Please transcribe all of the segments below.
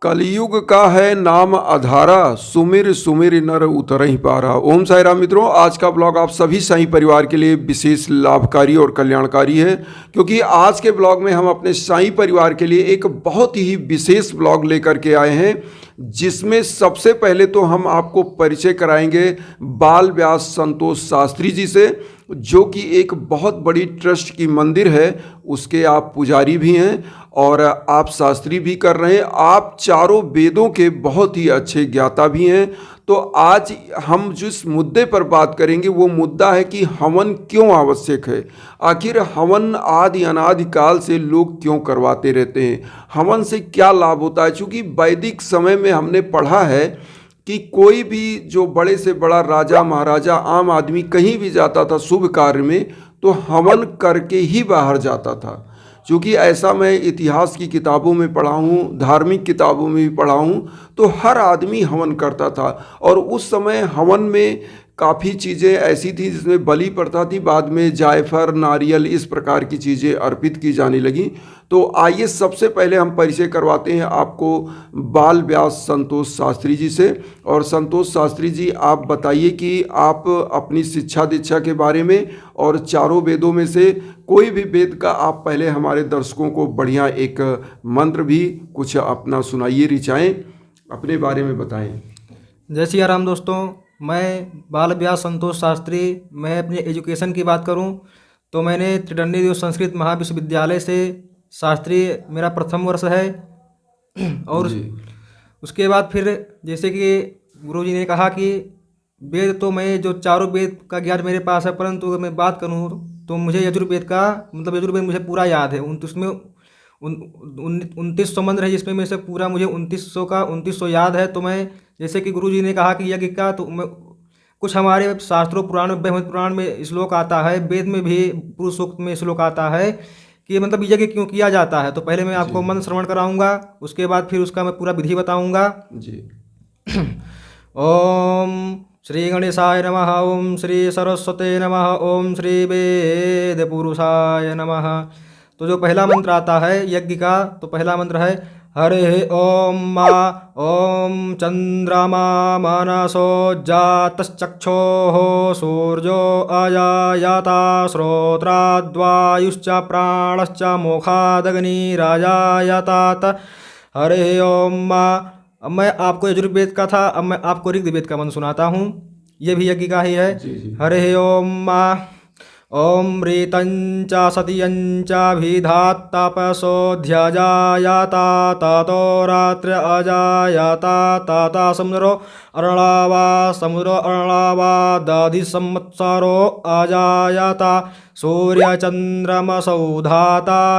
कलयुग का है नाम अधारा, सुमिर सुमिर नर उतर ही पारा। ओम साई राम मित्रों, आज का ब्लॉग आप सभी साई परिवार के लिए विशेष लाभकारी और कल्याणकारी है, क्योंकि आज के ब्लॉग में हम अपने साई परिवार के लिए एक बहुत ही विशेष ब्लॉग लेकर के आए हैं, जिसमें सबसे पहले तो हम आपको परिचय कराएंगे बाल व्यास संतोष शास्त्री जी से, जो कि एक बहुत बड़ी ट्रस्ट की मंदिर है, उसके आप पुजारी भी हैं और आप शास्त्री भी कर रहे हैं। आप चारों वेदों के बहुत ही अच्छे ज्ञाता भी हैं। तो आज हम जिस मुद्दे पर बात करेंगे वो मुद्दा है कि हवन क्यों आवश्यक है। आखिर हवन आदि अनादि काल से लोग क्यों करवाते रहते हैं, हवन से क्या लाभ होता है। चूँकि वैदिक समय में हमने पढ़ा है कि कोई भी जो बड़े से बड़ा राजा महाराजा आम आदमी कहीं भी जाता था शुभ कार्य में, तो हवन करके ही बाहर जाता था। क्योंकि ऐसा मैं इतिहास की किताबों में पढ़ा हूँ, धार्मिक किताबों में भी पढ़ा हूँ, तो हर आदमी हवन करता था। और उस समय हवन में काफ़ी चीज़ें ऐसी थी जिसमें बलि प्रथा थी, बाद में जायफल नारियल इस प्रकार की चीज़ें अर्पित की जाने लगी। तो आइए सबसे पहले हम परिचय करवाते हैं आपको बाल व्यास संतोष शास्त्री जी से। और संतोष शास्त्री जी, आप बताइए कि आप अपनी शिक्षा दीक्षा के बारे में और चारों वेदों में से कोई भी वेद का आप पहले हमारे दर्शकों को बढ़िया एक मंत्र भी कुछ अपना सुनाइए, रिचाएं, अपने बारे में बताएं। जय सिया राम दोस्तों, मैं बाल व्यास संतोष शास्त्री। मैं अपनी एजुकेशन की बात करूं तो मैंने त्रिदंडी देव संस्कृत महाविश्वविद्यालय से शास्त्री मेरा प्रथम वर्ष है। और उसके बाद फिर जैसे कि गुरुजी ने कहा कि वेद तो मैं जो चारों वेद का ज्ञान मेरे पास है, परंतु अगर मैं बात करूं तो मुझे यजुर्वेद का यजुर्वेद मुझे पूरा याद है। उसमें 2900 मंत्र है, जिसमें में से पूरा मुझे 2900 याद है। तो मैं जैसे कि गुरुजी ने कहा कि यज्ञ का, तो मैं कुछ हमारे शास्त्रों पुराण में, ब्रह्म पुराण में श्लोक आता है, वेद में भी पुरुष सूक्त में श्लोक आता है कि यज्ञ क्यों किया जाता है। तो पहले मैं आपको मंत्र श्रवण कराऊंगा, उसके बाद फिर उसका मैं पूरा विधि बताऊंगा जी। ओम श्री गणेशाय नमः, ओम श्री सरस्वते नमः, ओम श्री वेद पुरुषाय नमः। तो जो पहला मंत्र आता है यज्ञ का, तो पहला मंत्र है हरे ओम मा ओम चंद्रमा मनसो जातश्चक्षोः सूर्यो अजायता श्रोत्राद्वायुश्च प्राणश्च मोखादग्निराजायतात। हरे ओम मा। अब मैं आपको यजुर्वेद का था, अब मैं आपको ऋग्वेद का मंत्र सुनाता हूँ, ये भी यज्ञ का ही है। हरे ओम मा ओम ऋतंच सतियंच भिधात् तपसोऽध्यजायता ततो रात्र अजायता तथा समुद्रो अरणावा दधि संवत्सरो अजायता सूर्यचन्द्रमसौ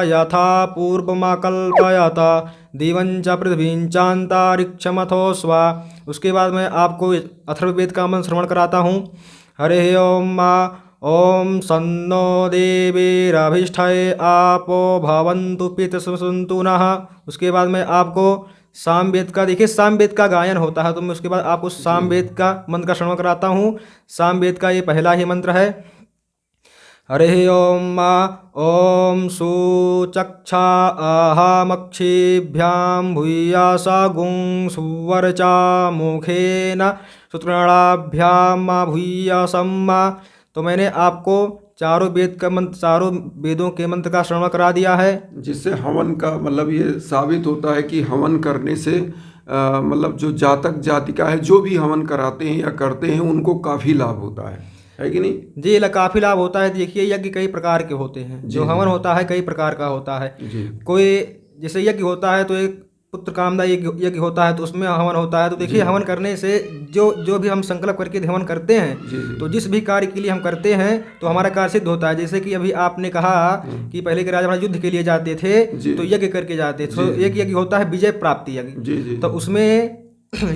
यथा पूर्वमकल्पयत दिवंच पृथ्वींचान्तरिक्षमथो स्वा। उसके बाद मैं आपको अथर्ववेद का मंत्र श्रवण कराता हूँ। हरे ओम मा ओम सन्नो देवीरभिष्ठये आपो भवन्तु पितृसन्तु नः। उसके बाद मैं आपको सामवेद का, देखिए सामवेद का गायन होता है, तो मैं उसके बाद आपको सामवेद का मंत्र का श्रवण कराता हूँ। सामवेद का ये पहला ही मंत्र है। हरे ओम मा ओम सुचक्षा अहमक्षिभ्यां भूयासा गुं सुवर्चा मुखेन सुतृणाभ्यां मा भूयासम्। तो मैंने आपको चारों वेद का मंत्र, चारों वेदों के मंत्र का श्रवण करा दिया है, जिससे हवन का मतलब ये साबित होता है कि हवन करने से मतलब जो जातक जातिका है, जो भी हवन कराते हैं या करते हैं, उनको काफ़ी लाभ होता है कि नहीं जी। काफ़ी लाभ होता है। देखिए यज्ञ कई प्रकार के होते हैं, जो हवन होता है कई प्रकार का होता है। कोई जैसे यज्ञ होता है तो एक पुत्र कामदा यज्ञ होता है, तो उसमें हवन होता है। तो देखिए हवन करने से जो भी हम संकल्प करके हवन करते हैं, तो जिस भी कार्य के लिए हम करते हैं तो हमारा कार्य सिद्ध होता है। जैसे कि अभी आपने कहा कि पहले के राजा महाराज युद्ध के लिए जाते थे तो यज्ञ करके जाते थे। तो एक यज्ञ होता है विजय प्राप्ति यज्ञ। तो उसमें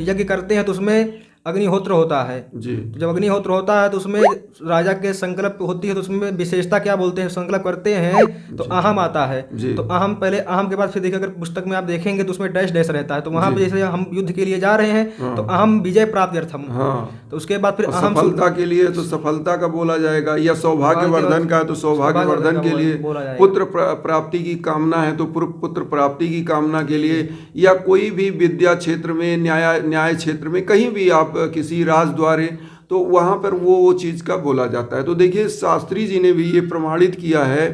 यज्ञ करते हैं तो उसमें अग्निहोत्र होता है। जी तो जब अग्निहोत्र होता है तो उसमें राजा के संकल्प होती है, तो उसमें विशेषता क्या बोलते हैं, संकल्प करते हैं तो अहम आता है। जी। तो अहम पहले, अहम के बाद फिर देखिए, अगर पुस्तक में आप देखेंगे तो उसमें डैश डैश रहता है। तो वहां पे जैसे हम युद्ध के लिए जा रहे हैं तो अहम विजय प्राप्त्यर्थम। हाँ, तो उसके बाद फिर और अहम सफलता के लिए तो सफलता का बोला जाएगा, या सौभाग्यवर्धन का है तो सौभाग्यवर्धन के लिए, बोला जाएगा। पुत्र प्राप्ति की कामना है तो पुत्र प्राप्ति की कामना के लिए, या कोई भी विद्या क्षेत्र में, न्याय क्षेत्र में, कहीं भी आप किसी राजद्वारे, तो वहाँ पर वो चीज़ का बोला जाता है। तो देखिए शास्त्री जी ने भी ये प्रमाणित किया है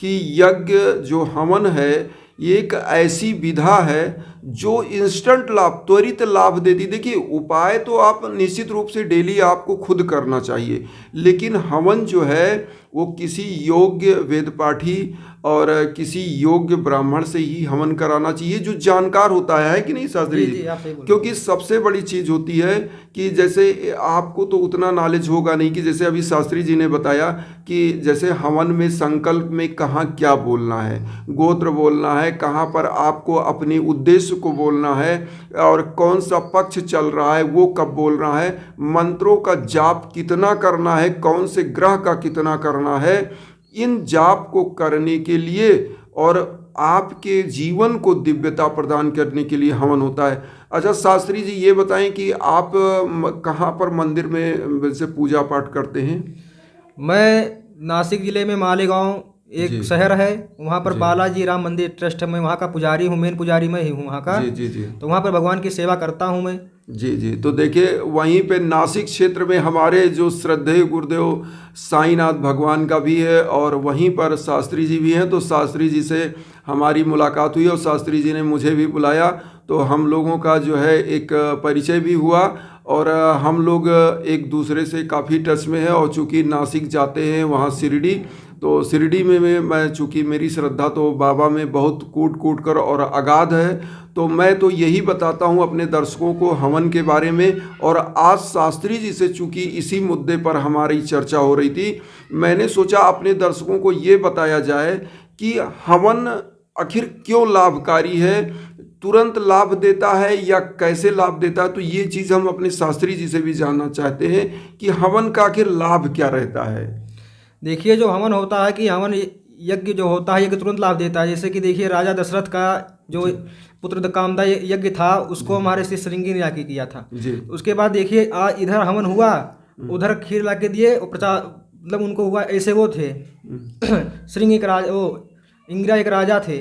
कि यज्ञ जो हवन है ये एक ऐसी विधा है जो इंस्टेंट लाभ, त्वरित लाभ देती। देखिए उपाय तो आप निश्चित रूप से डेली आपको खुद करना चाहिए, लेकिन हवन जो है वो किसी योग्य वेदपाठी और किसी योग्य ब्राह्मण से ही हवन कराना चाहिए, जो जानकार होता है कि नहीं शास्त्री जी? क्योंकि सबसे बड़ी चीज़ होती है कि जैसे आपको तो उतना नॉलेज होगा नहीं कि जैसे अभी शास्त्री जी ने बताया कि जैसे हवन में संकल्प में कहाँ क्या बोलना है, गोत्र बोलना है, कहाँ पर आपको अपने उद्देश्य को बोलना है, और कौन सा पक्ष चल रहा है वो कब बोल रहा है, मंत्रों का जाप कितना करना है, कौन से ग्रह का कितना करना है, इन जाप को करने के लिए और आपके जीवन को दिव्यता प्रदान करने के लिए हवन होता है। अच्छा शास्त्री जी ये बताएं कि आप कहाँ पर मंदिर में वैसे पूजा पाठ करते हैं? मैं नासिक जिले में मालेगांव एक शहर है, वहाँ पर बालाजी राम मंदिर ट्रस्ट है, मैं वहाँ का पुजारी हूँ, मेन पुजारी मैं ही हूँ वहाँ का। जी। तो वहाँ पर भगवान की सेवा करता हूँ मैं। जी। तो देखिए वहीं पे नासिक क्षेत्र में हमारे जो श्रद्धेय गुरुदेव साईनाथ भगवान का भी है, और वहीं पर शास्त्री जी भी हैं। तो शास्त्री जी से हमारी मुलाकात हुई और शास्त्री जी ने मुझे भी बुलाया, तो हम लोगों का जो है एक परिचय भी हुआ, और हम लोग एक दूसरे से काफ़ी टच में है। और चूँकि नासिक जाते हैं वहाँ शिरडी, तो शिरडी में मैं चूँकि मेरी श्रद्धा तो बाबा में बहुत कूट कर और अगाध है, तो मैं तो यही बताता हूँ अपने दर्शकों को हवन के बारे में। और आज शास्त्री जी से चूँकि इसी मुद्दे पर हमारी चर्चा हो रही थी, मैंने सोचा अपने दर्शकों को ये बताया जाए कि हवन आखिर क्यों लाभकारी है, तुरंत लाभ देता है या कैसे लाभ देता है। तो ये चीज़ हम अपने शास्त्री जी से भी जानना चाहते हैं कि हवन का आखिर लाभ क्या रहता है। देखिए जो हवन होता है कि हवन यज्ञ जो होता है यज्ञ तुरंत लाभ देता है। जैसे कि देखिए राजा दशरथ का जो पुत्र कामदा यज्ञ था उसको हमारे से श्रृंगी ने जाके किया था। उसके बाद देखिए आज इधर हवन हुआ, उधर खीर ला के दिए और प्रचार, मतलब उनको हुआ ऐसे वो थे श्रृंगी का राजा, वो इंदिरा एक राजा थे,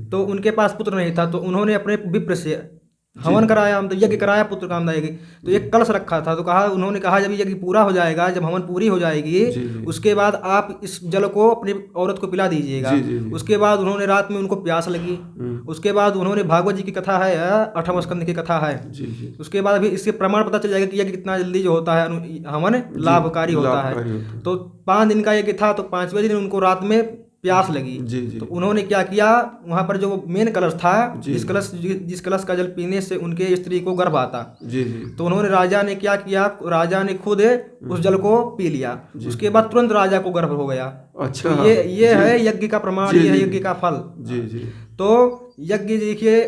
तो उनके पास पुत्र नहीं था, तो उन्होंने अपने विप्र से हवन कराया, मतलब यज्ञ कराया पुत्र कामदा यज्ञ। तो एक कलश रखा था, तो कहा, उन्होंने कहा जब यज्ञ पूरा हो जाएगा, जब हवन पूरी हो जाएगी, उसके बाद आप इस जल को अपनी औरत को पिला दीजिएगा। उसके बाद उन्होंने रात में उनको प्यास लगी, उसके बाद उन्होंने भागवत जी की कथा है, 8वें स्कंद की कथा है, उसके बाद अभी इसके प्रमाण पता चल जाएगा कि यज्ञ कितना जल्दी जो होता है हवन लाभकारी होता है। तो 5 दिन का यज्ञ था, तो 5वें दिन उनको रात में प्यास लगी। तो उन्होंने क्या किया, वहां पर जो मेन कलश था, जिस कलश का जल पीने से उनके स्त्री को गर्भ आता, तो उन्होंने, राजा ने क्या किया, राजा ने खुद उस जल को पी लिया। उसके बाद तुरंत राजा को गर्भ हो गया। अच्छा, तो ये है यज्ञ का प्रमाण, ये है यज्ञ का फल। तो यज्ञ देखिए,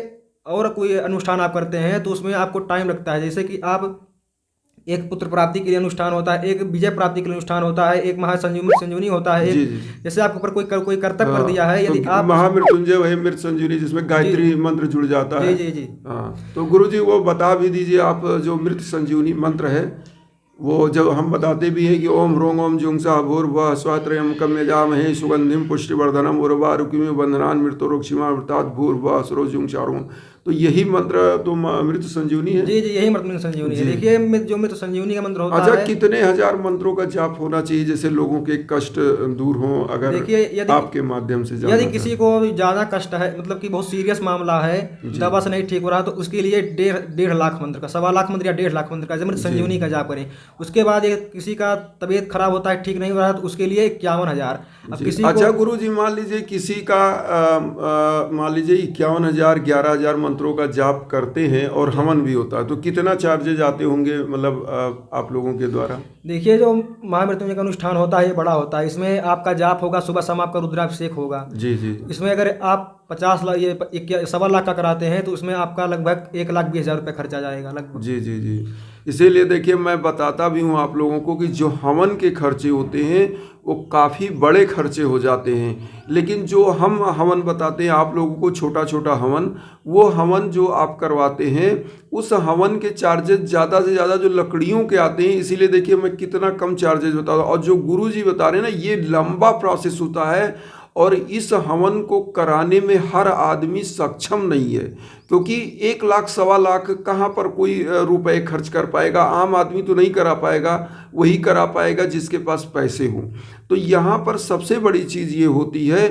और कोई अनुष्ठान आप करते हैं तो उसमें आपको टाइम लगता है। जैसे कि आप एक पुत्र प्राप्ति के लिए अनुष्ठान होता है, एक विजय प्राप्ति के लिए अनुष्ठान होता है, एक महासंजीवनी होता है, जैसे आपके ऊपर कोई कर्तव्य कर दिया है, यदि आप महामृत्युंजय वही मृत संजीवनी जिसमें गायत्री मंत्र जुड़ जाता है। जी। हाँ, तो गुरुजी वो बता भी दीजिए आप, जो मृत संजीवनी मंत्र है वो जब हम बताते भी हैं कि ओम ह्रों ओम जुंसा भूर्भुवः स्वः कम्यजामहे सुगंधिम पुष्टिवर्धनम उर्वारुक्मिव बंधनान् मृत्युरोक्षिमावृतात् भूर्भुवः स्वरो जुंसारो। तो यही मंत्र तो मृत संजीवनी है। जी यही मृत संजीवनी है। देखिए जो मृत संजीवनी का मंत्र होता है। अच्छा, कितने हजार मंत्रों का जाप होना चाहिए जैसे लोगों के कष्ट दूर हों? अगर देखिए आपके माध्यम से यदि किसी को ज़्यादा कष्ट है, मतलब कि बहुत सीरियस मामला है, दवा से नहीं ठीक हो रहा, तो उसके लिए 1.5 लाख मंत्र का, 1.25 लाख मंत्र या 1.5 लाख मंत्र का मृत संजीवनी का जाप करें। उसके बाद किसी का तबीयत खराब होता है, ठीक नहीं हो रहा, तो उसके लिए 51,000। अब किसी अच्छा गुरु जी, मान लीजिए किसी का मान लीजिए 51,000 11,000 मंत्रों का जाप करते हैं और हवन भी होता है, तो कितना चार्जेज आते होंगे मतलब आप लोगों के द्वारा? देखिए जो महामृत्युंजय का अनुष्ठान होता है ये बड़ा होता है। इसमें आपका जाप होगा, सुबह शाम आपका रुद्राभिषेक होगा। जी। इसमें अगर आप 50 लाख ये 1.25 लाख का कराते हैं तो उसमें आपका लगभग 1,20,000 रुपये खर्चा जाएगा लगभग। जी। इसीलिए देखिए मैं बताता भी हूँ आप लोगों को कि जो हवन के खर्चे होते हैं वो काफ़ी बड़े खर्चे हो जाते हैं, लेकिन जो हम हवन बताते हैं आप लोगों को छोटा छोटा हवन, वो हवन जो आप करवाते हैं उस हवन के चार्जेस ज़्यादा से ज़्यादा जो लकड़ियों के आते हैं, इसीलिए देखिए मैं कितना कम चार्जेस बता रहा हूँ। और जो गुरुजी बता रहे हैं ना, ये लंबा प्रोसेस होता है और इस हवन को कराने में हर आदमी सक्षम नहीं है, क्योंकि 1 लाख 1.25 लाख कहाँ पर कोई रुपए खर्च कर पाएगा। आम आदमी तो नहीं करा पाएगा, वही करा पाएगा जिसके पास पैसे हों। तो यहाँ पर सबसे बड़ी चीज़ ये होती है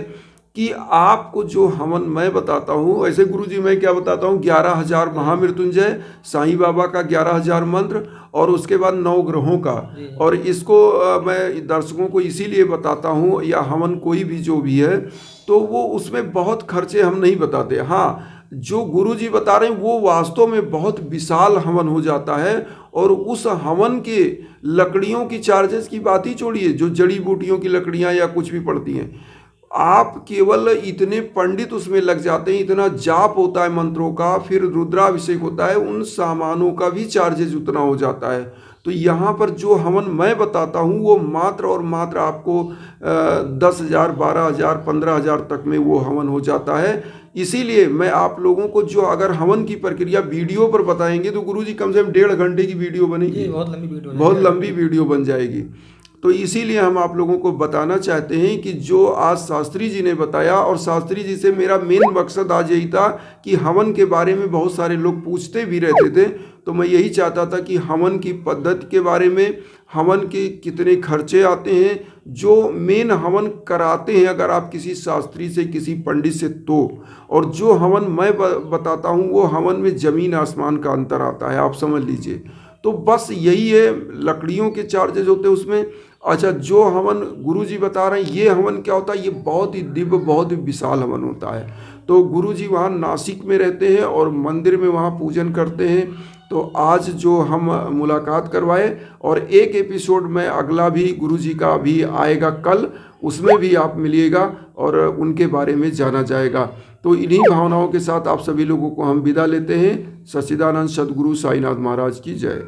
कि आपको जो हवन मैं बताता हूँ, ऐसे गुरुजी मैं क्या बताता हूँ, 11,000 महामृत्युंजय, साईं बाबा का 11,000 मंत्र और उसके बाद 9 ग्रहों का। और इसको मैं दर्शकों को इसीलिए बताता हूँ, या हवन कोई भी जो भी है तो वो उसमें बहुत खर्चे हम नहीं बताते। हाँ, जो गुरुजी बता रहे हैं वो वास्तव में बहुत विशाल हवन हो जाता है, और उस हवन के लकड़ियों की चार्जेस की बात ही छोड़िए, जो जड़ी बूटियों की लकड़ियाँ या कुछ भी पड़ती हैं, आप केवल इतने पंडित उसमें लग जाते हैं, इतना जाप होता है मंत्रों का, फिर रुद्राभिषेक होता है, उन सामानों का भी चार्जेस उतना हो जाता है। तो यहाँ पर जो हवन मैं बताता हूँ वो मात्र और मात्र आपको 10,000, 12,000, 15,000 तक में वो हवन हो जाता है। इसीलिए मैं आप लोगों को जो अगर हवन की प्रक्रिया वीडियो पर बताएंगे तो गुरुजी कम से कम 1.5 घंटे की वीडियो बनेगी, बहुत लंबी वीडियो बन जाएगी। तो इसीलिए हम आप लोगों को बताना चाहते हैं कि जो आज शास्त्री जी ने बताया, और शास्त्री जी से मेरा मेन मकसद आज यही था कि हवन के बारे में बहुत सारे लोग पूछते भी रहते थे, तो मैं यही चाहता था कि हवन की पद्धति के बारे में, हवन के कितने खर्चे आते हैं, जो मेन हवन कराते हैं अगर आप किसी शास्त्री से, किसी पंडित से, तो और जो हवन मैं बताता हूँ वो हवन में ज़मीन आसमान का अंतर आता है, आप समझ लीजिए। तो बस यही है, लकड़ियों के चार्जेस होते हैं उसमें। अच्छा, जो हवन गुरुजी बता रहे हैं, ये हवन क्या होता है, ये बहुत ही दिव्य, बहुत ही विशाल हवन होता है। तो गुरुजी वहाँ नासिक में रहते हैं और मंदिर में वहाँ पूजन करते हैं। तो आज जो हम मुलाकात करवाए, और एक एपिसोड में अगला भी गुरुजी का भी आएगा कल, उसमें भी आप मिलिएगा और उनके बारे में जाना जाएगा। तो इन्हीं भावनाओं के साथ आप सभी लोगों को हम विदा लेते हैं। सच्चिदानंद सद्गुरु साईनाथ महाराज की जय।